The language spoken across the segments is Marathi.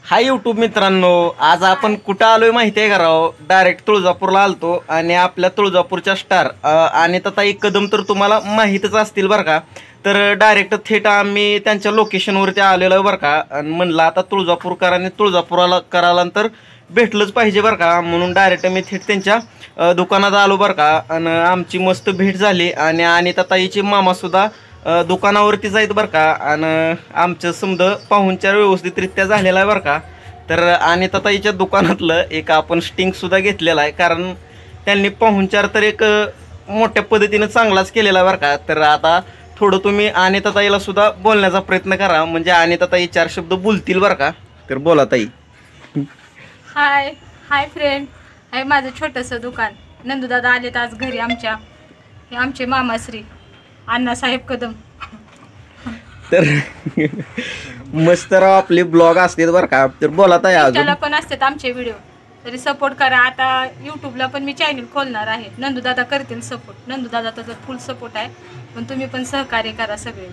हाय यूट्यूब मित्रांनो, आज आपण कुठं आलोय माहिती आहे का राव? डायरेक्ट तुळजापूरला आलतो आणि आपल्या तुळजापूरच्या स्टार आणि ताई कदम तर तुम्हाला माहीतच असतील बरं का. तर डायरेक्ट थेट आम्ही त्यांच्या लोकेशनवरती आलेलो बरं का. आणि म्हणलं आता तुळजापूरकरांनी तुळजापूरला करायला तर भेटलंच पाहिजे बरं का, म्हणून डायरेक्ट मी थेट त्यांच्या दुकानात आलो बरं का. आणि आमची मस्त भेट झाली आणि ताईचे मामासुद्धा दुकानावरतीच आहेत बरं का. आणि आमचं समजा पाहुणचार व्यवस्थितरित्या झालेला आहे बरं का. तर आणि ताईच्या दुकानातलं एक आपण स्टिंगसुद्धा घेतलेला आहे, कारण त्यांनी पाहुणचार तर एक मोठ्या पद्धतीनं चांगलाच केलेला आहे बरं का. तर आता थोडं तुम्ही आणि ताईला सुद्धा बोलण्याचा प्रयत्न करा, म्हणजे आणि ताई चार शब्द बोलतील बरं का. तर बोला ताई. हाय हाय फ्रेंड, आहे माझं छोटंसं दुकान. नंदूदादा आलेत आज घरी आमच्या. हे आमचे मामाश्री अण्णासाहेब कदम. तर मस्त राव आपले ब्लॉग असतात बरं का. तर बोला ताई. अजून त्याला पण असतात आमचे व्हिडिओ, तरी सपोर्ट करा. आता यूट्यूबला पण मी चॅनल खोलणार आहे. नंदूदादा करतील सपोर्ट. नंदूदादाचा तर फुल सपोर्ट आहे, पण तुम्ही पण सहकार्य करा सगळे.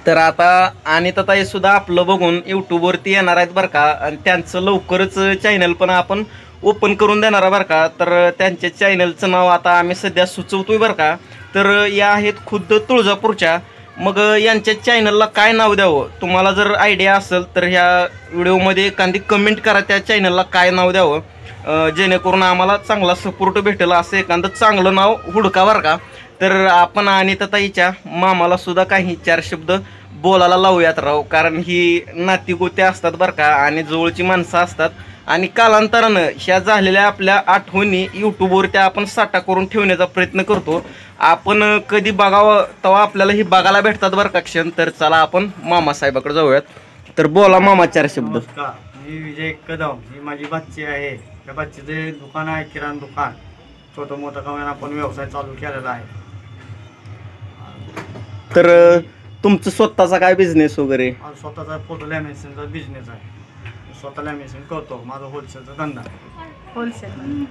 तर आता आणि ताई सुद्धा आपलं बघून यूट्यूबवरती येणार आहेत बरं का. आणि त्यांचं लवकरच चॅनल पण आपण ओपन करून देणार बरं का. तर त्यांच्या चॅनलचं नाव आता आम्ही सध्या सुचवतोय बरं का. तर या आहेत खुद्द तुळजापूरच्या. मग यांच्या चॅनलला काय नाव द्यावं, तुम्हाला जर आयडिया असेल तर ह्या व्हिडिओमध्ये एखादी कमेंट करा त्या चॅनलला काय नाव द्यावं, जेणेकरून आम्हाला चांगला सपोर्ट भेटेल. असं एखादं चांगलं नाव हुडका बरं का. तर आपण आणि ताईच्या मामाला सुद्धा काही चार शब्द बोलायला लावूयात राव, कारण ही नातीगोत्या असतात बरं का आणि जवळची माणसं असतात. आणि कालांतरानं ह्या झालेल्या आपल्या आठवणी यूट्यूबवरती आपण साठा करून ठेवण्याचा प्रयत्न करतो. आपण कधी बघावं तेव्हा आपल्याला ही बघायला भेटतात बरं का क्षण. तर चला आपण मामासाहेबाकडे जाऊयात. तर बोला मामा चार शब्द. मी विजय कदम, ही माझी बच्ची आहे. त्या बच्चीचे दुकान आहे, किराणा दुकान. छोटं मोठं करून आपण व्यवसाय चालू केलेला आहे. तर तुमचं स्वतःचा काय बिझनेस वगैरे? स्वतःचा फोटो लॅमिनेशनचा बिझनेस आहे. स्वतः लॅमिनेशन करतो. माझा होलसेलचा धंदा आहे. होलसेल.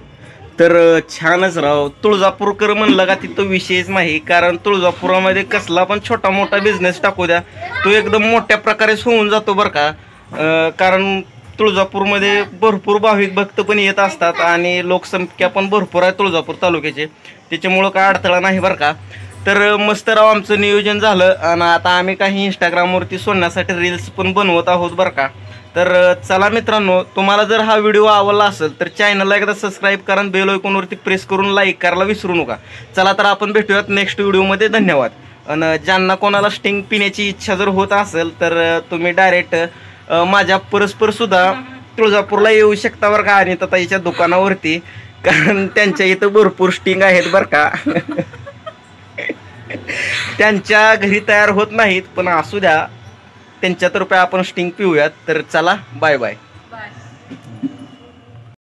तर छानच राव. तुळजापूरकर म्हणलं का तिथं विषयच नाही, कारण तुळजापुरामध्ये कसला पण छोटा मोठा बिझनेस टाकू द्या, तो एकदम मोठ्या प्रकारे होऊन जातो बरं का. कारण तुळजापूरमध्ये भरपूर भाविक भक्त पण येत असतात आणि लोकसंख्या पण भरपूर आहे तुळजापूर तालुक्याचे, त्याच्यामुळं काय अडथळा नाही बरं का. तर मस्त राव आमचं नियोजन झालं आणि आता आम्ही काही इंस्टाग्रामवरती सोडण्यासाठी रील्स पण बनवत आहोत बरं का. तर चला मित्रांनो, तुम्हाला जर हा व्हिडिओ आवडला असेल तर चॅनलला एकदा सबस्क्राईब करा आणि बेल आयकॉनवरती प्रेस करून लाईक करायला विसरू नका. चला तर आपण भेटूयात नेक्स्ट व्हिडिओमध्ये. धन्यवाद. आणि ज्यांना कोणाला स्टिंग पिण्याची इच्छा जर होत असेल तर तुम्ही डायरेक्ट माझ्या परस्परसुद्धा तुळजापूरला येऊ शकता बरं का आणि ताईच्या दुकानावरती, कारण त्यांच्या इथं भरपूर स्टिंग आहेत बरं का. त्यांच्या घरी तयार होत नाहीत, पण असू द्या, त्यांच्यातर्फे आपण स्टिंग पिऊयात. तर चला, बाय बाय.